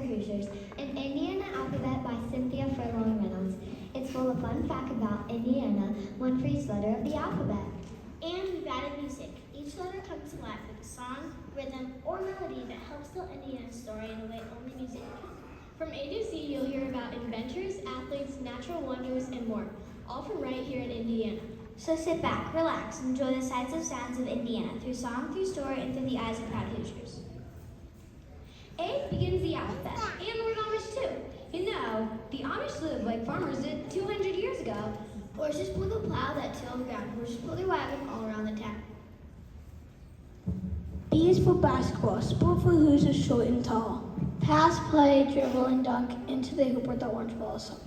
Hoosiers, an Indiana alphabet by Cynthia Furlong Reynolds. It's full of fun facts about Indiana, one for each letter of the alphabet. And we've added music. Each letter comes to life with a song, rhythm, or melody that helps tell Indiana's story in a way only music can. From A to Z, you'll hear about inventors, athletes, natural wonders, and more, all from right here in Indiana. So sit back, relax, and enjoy the sights of sounds of Indiana through song, through story, and through the eyes of proud Hoosiers. A begins the alphabet, and we're Amish too. You know, the Amish lived like farmers did 200 years ago. Horses pull the plow that till the ground. Horses pull their wagon all around the town. B is for basketball, sport for Hoosiers short and tall. Pass, play, dribble, and dunk into the hoop where the orange ball is sunk.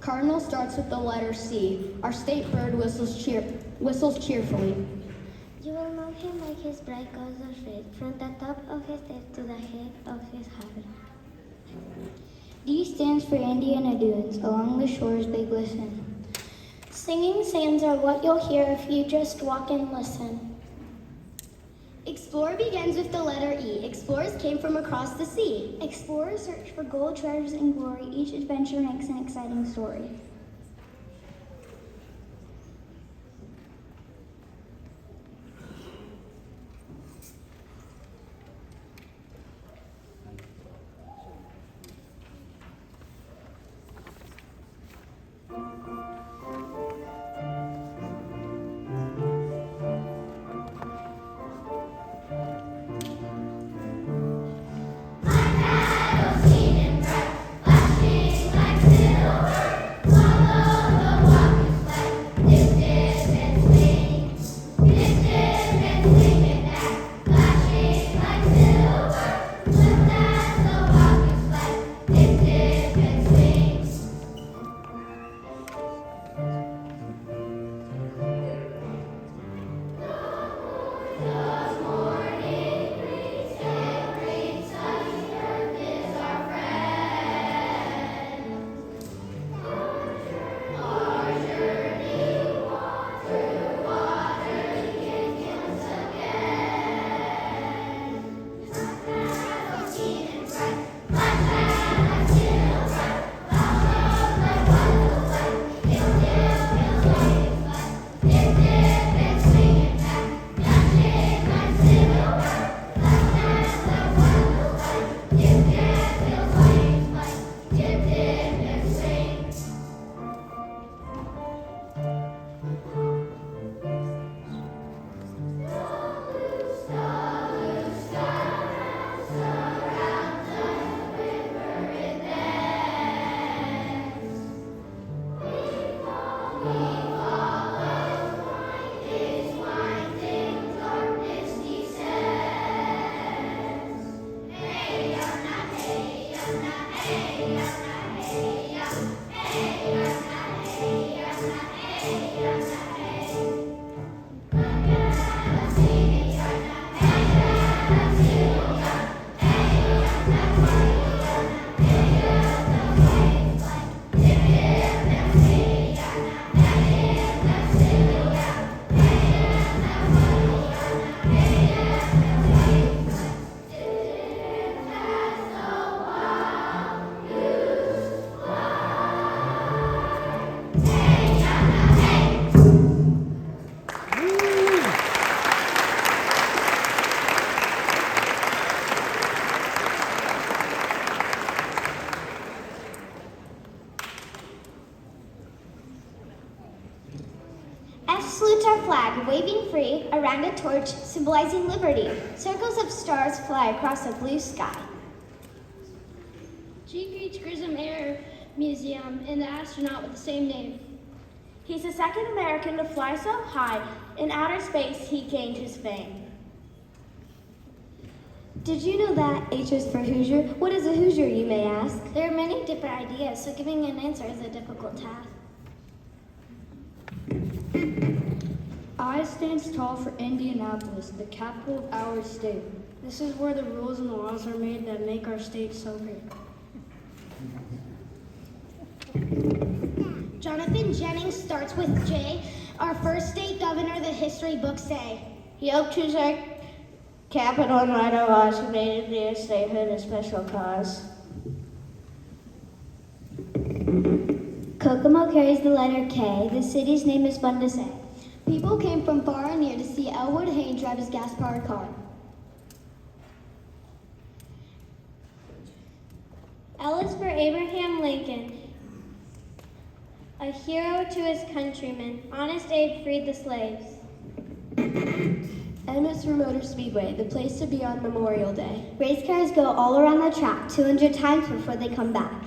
Cardinal starts with the letter C. Our state bird whistles cheerfully. You will know him by his bright colors red, from the top of his head to the head of his heart. D stands for Indiana dunes. Along the shores they glisten. Singing sands are what you'll hear if you just walk and listen. Explorer begins with the letter E. Explorers came from across the sea. Explorers search for gold, treasures, and glory. Each adventure makes an exciting story. Seen in bright, flashing like silver. flag waving free around a torch symbolizing liberty. Circles of stars fly across a blue sky. She greets Grissom Air Museum and the astronaut with the same name. He's the second American to fly so high. In outer space, he gained his fame. Did you know that H is for Hoosier? What is a Hoosier, you may ask? There are many different ideas, so giving an answer is a difficult task. I stands tall for Indianapolis, the capital of our state. This is where the rules and laws are made that make our state so great. Jonathan Jennings starts with J. Our first state governor, the history books say. He helped choose our capital and write our laws. He made Indiana statehood a special cause. Kokomo carries the letter K. The city's name is fun to say. People came from far and near to see Elwood Haynes drive his gas-powered car. L is for Abraham Lincoln, a hero to his countrymen. Honest Abe freed the slaves. M is for Motor Speedway, the place to be on Memorial Day. Race cars go all around the track 200 times before they come back.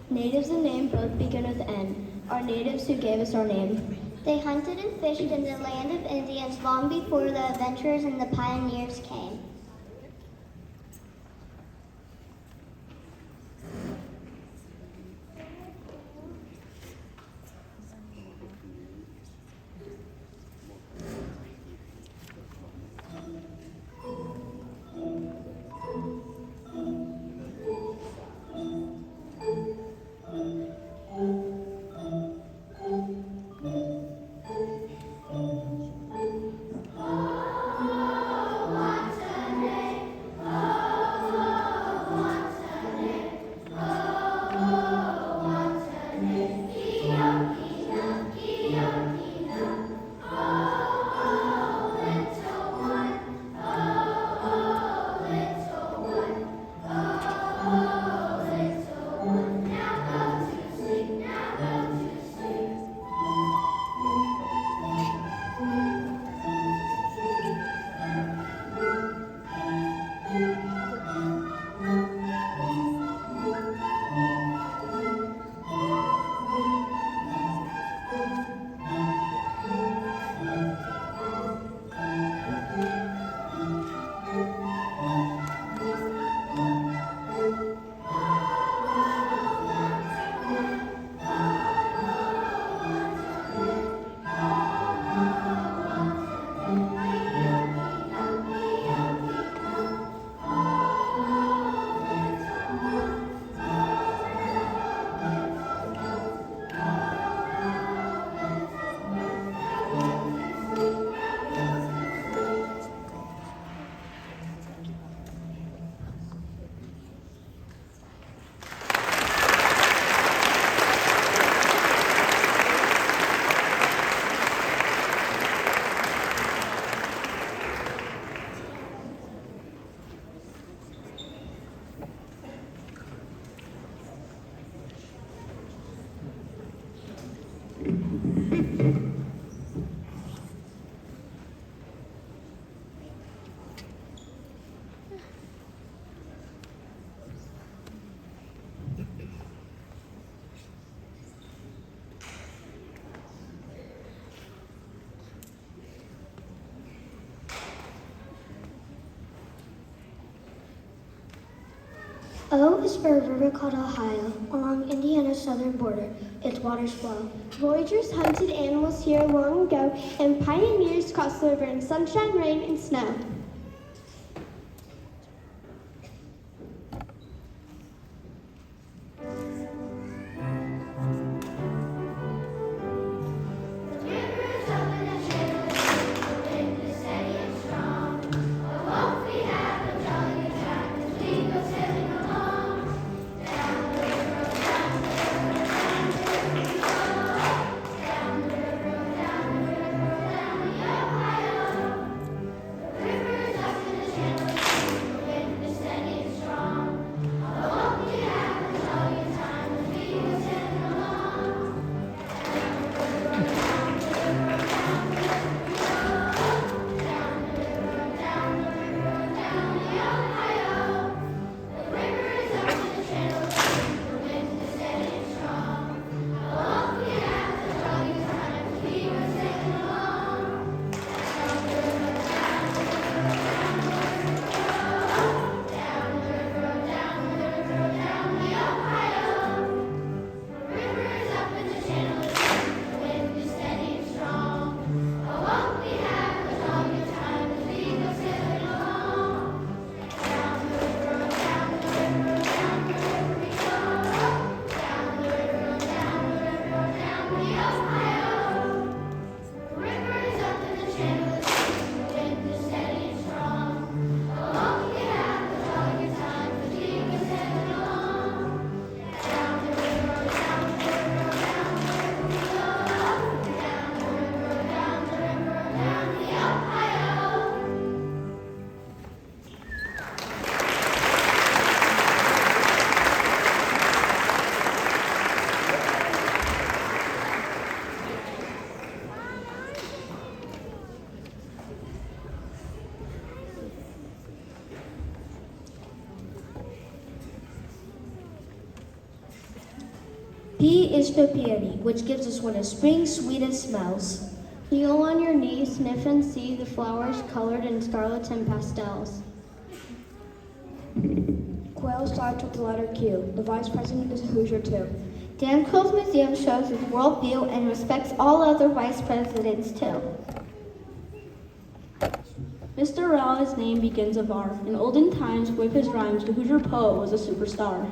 Natives and name both begin with N. Our natives who gave us our name. They hunted and fished in the land of Indians long before the adventurers and the pioneers came. Oh, what a O is for a river called Ohio, along Indiana's southern border. Its waters flow. Voyagers hunted animals here long ago, and pioneers crossed the river in sunshine, rain, and snow. P is for peony, which gives us one of spring's sweetest smells. Kneel on your knees, sniff and see the flowers colored in scarlets and pastels. Quail starts with the letter Q. The vice president is a Hoosier too. Dan Quayle's museum shows his worldview and respects all other vice presidents too. Mr. Raleigh's name begins with R. In olden times, with his rhymes, the Hoosier poet was a superstar.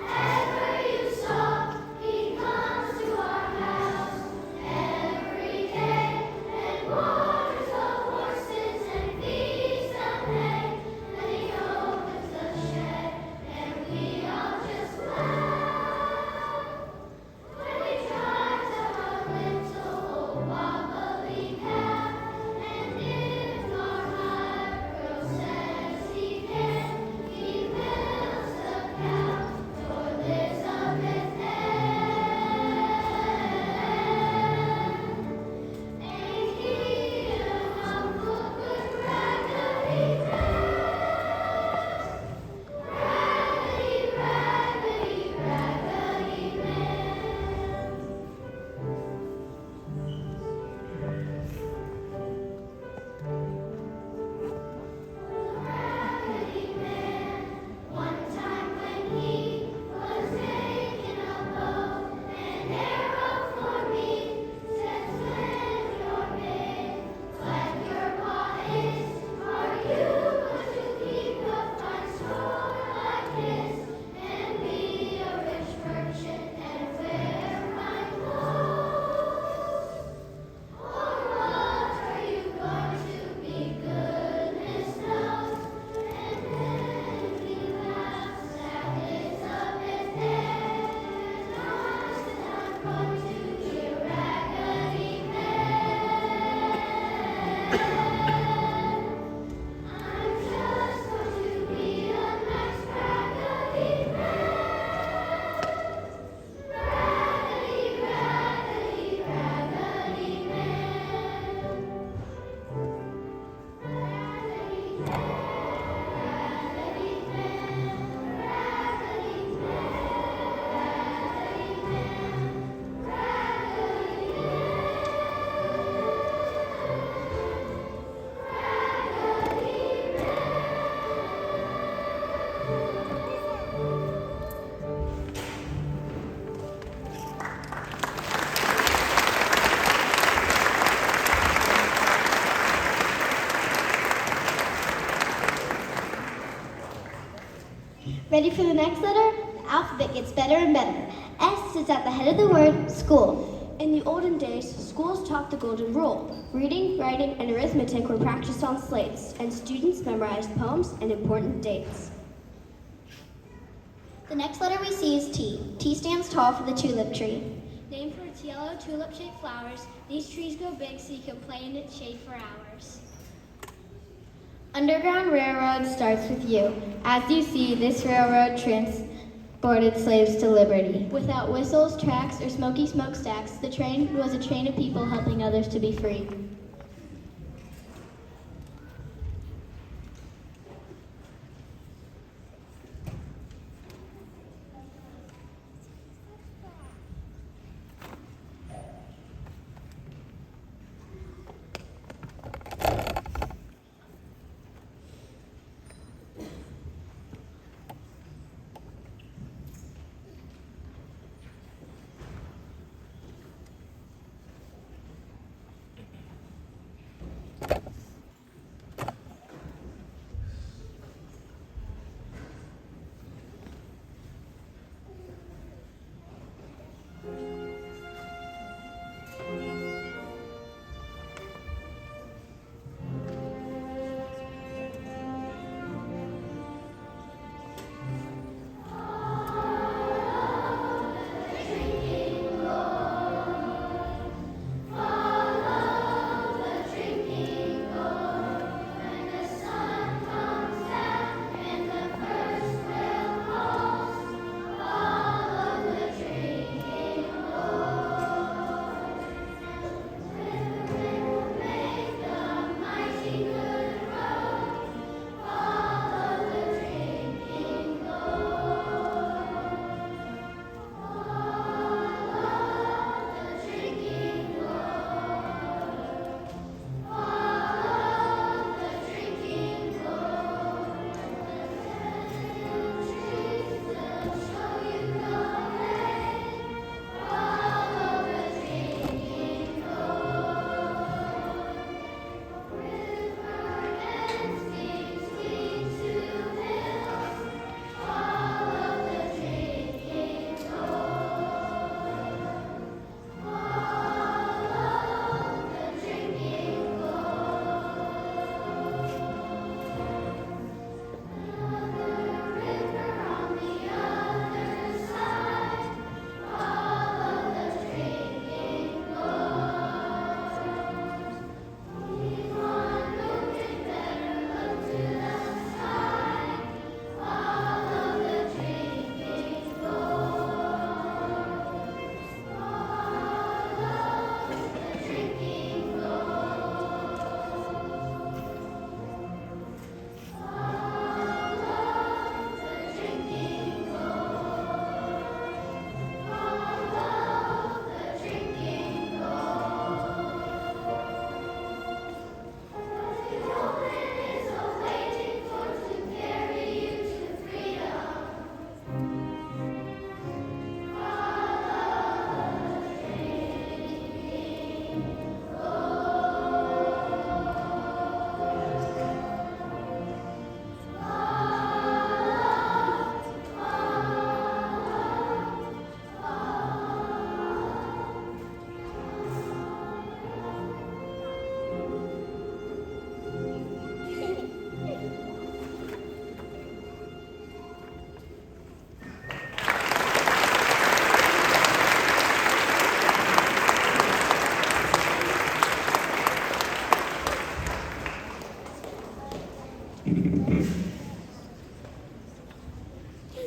Ever you saw, he comes to our Ready for the next letter? The alphabet gets better and better. S sits at the head of the word school. In the olden days, schools taught the golden rule. Reading, writing, and arithmetic were practiced on slates, and students memorized poems and important dates. The next letter we see is T. T stands tall for the tulip tree. Named for its yellow tulip-shaped flowers, these trees grow big so you can play in its shade for hours. Underground Railroad starts with U. As you see, this railroad transported slaves to liberty. Without whistles, tracks, or smoky smokestacks, the train was a train of people helping others to be free.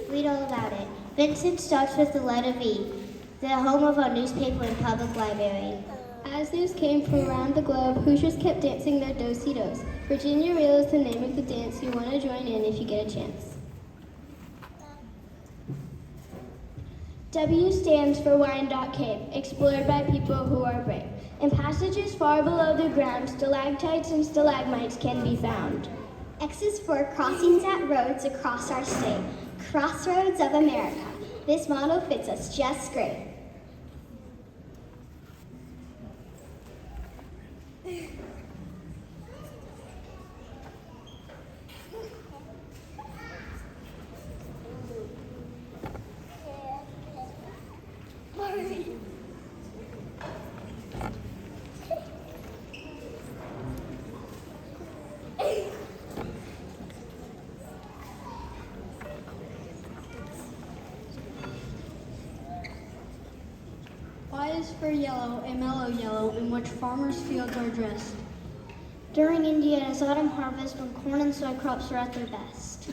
Read all about it. Vincent starts with the letter V, the home of our newspaper and public library. As news came from around the globe, Hoosiers kept dancing their do-si-dos. Virginia Reel is the name of the dance you want to join in if you get a chance. W stands for Wyandotte Cave, explored by people who are brave. In passages far below the ground, stalactites and stalagmites can be found. X is for crossings at roads across our state, crossroads of America. This motto fits us just great. Y is for yellow, a mellow yellow, in which farmers' fields are dressed. During Indiana's autumn harvest, when corn and soy crops are at their best.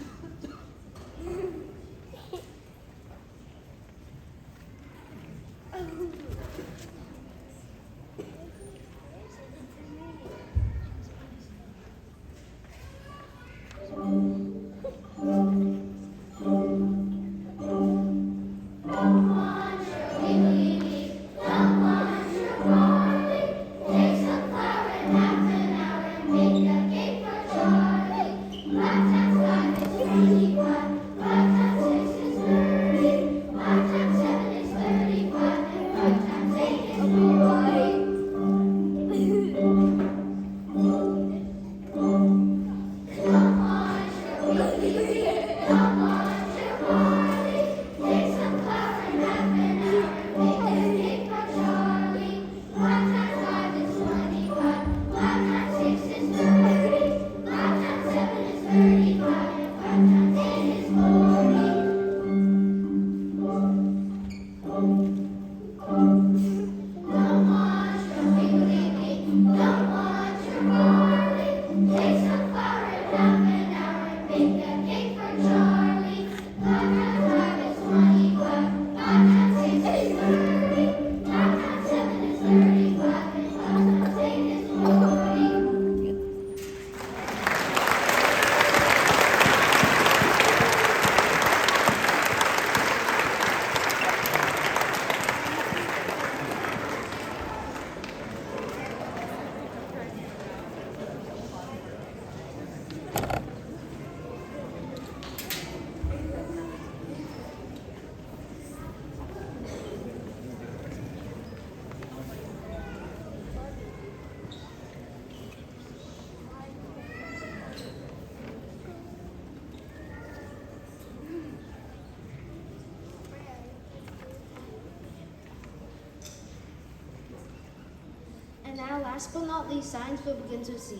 And now, last but not least, science will begin to see.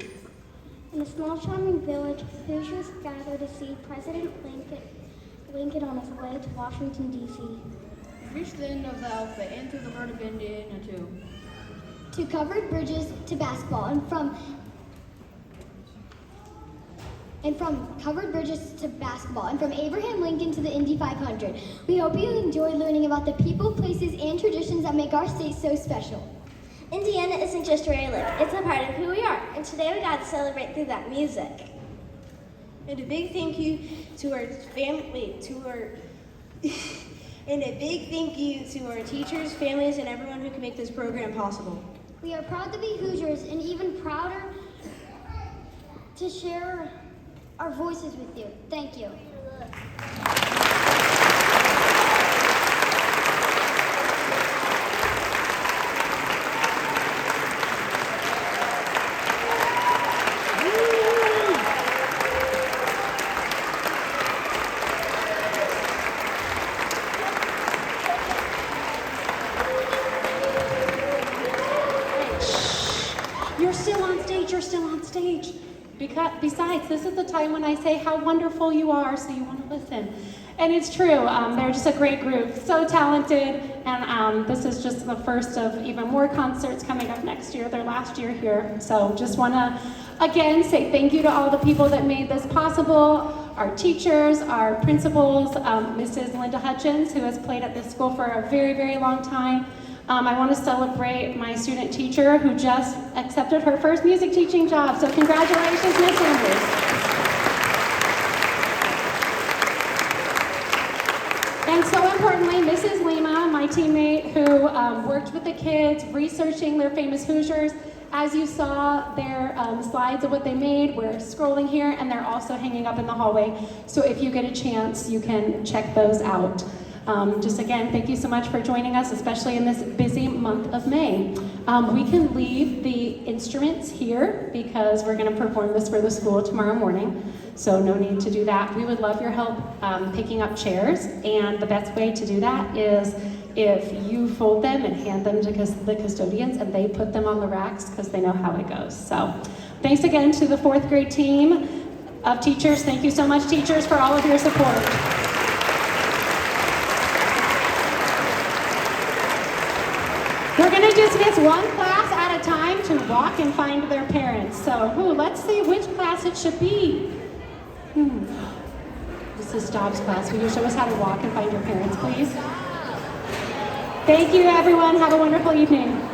In a small charming village, Hoosiers gather to see President Lincoln on his way to Washington, D.C. We reached the end of the alphabet and through the heart of Indiana, too. To covered bridges to basketball, and from covered bridges to basketball, and from Abraham Lincoln to the Indy 500. We hope you enjoyed learning about the people, places, and traditions that make our state so special. Indiana isn't just where I live, it's a part of who we are. And today we got to celebrate through that music. And a big thank you to our and a big thank you to our teachers, families, and everyone who can make this program possible. We are proud to be Hoosiers and even prouder to share our voices with you. Thank you. You're still on stage. Besides, this is the time when I say how wonderful you are, so you want to listen. And it's true, they're just a great group, so talented, and this is just the first of even more concerts coming up next year, their last year here. So just want to, again, say thank you to all the people that made this possible, our teachers, our principals, Mrs. Linda Hutchins, who has played at this school for a very, very long time, I want to celebrate my student teacher who just accepted her first music teaching job. So congratulations, Miss Sanders. And so importantly, Mrs. Lima, my teammate who worked with the kids, researching their famous Hoosiers. As you saw, their slides of what they made, we're scrolling here, and they're also hanging up in the hallway. So if you get a chance, you can check those out. Just again, thank you so much for joining us, especially in this busy month of May. We can leave the instruments here because we're going to perform this for the school tomorrow morning. So no need to do that. We would love your help picking up chairs, and the best way to do that is if you fold them and hand them to the custodians and they put them on the racks because they know how it goes. So thanks again to the 4th grade team of teachers. Thank you so much, teachers, for all of your support. We're going to dismiss one class at a time to walk and find their parents. So let's see which class it should be. This is Dobbs' class. Will you show us how to walk and find your parents, please? Thank you, everyone. Have a wonderful evening.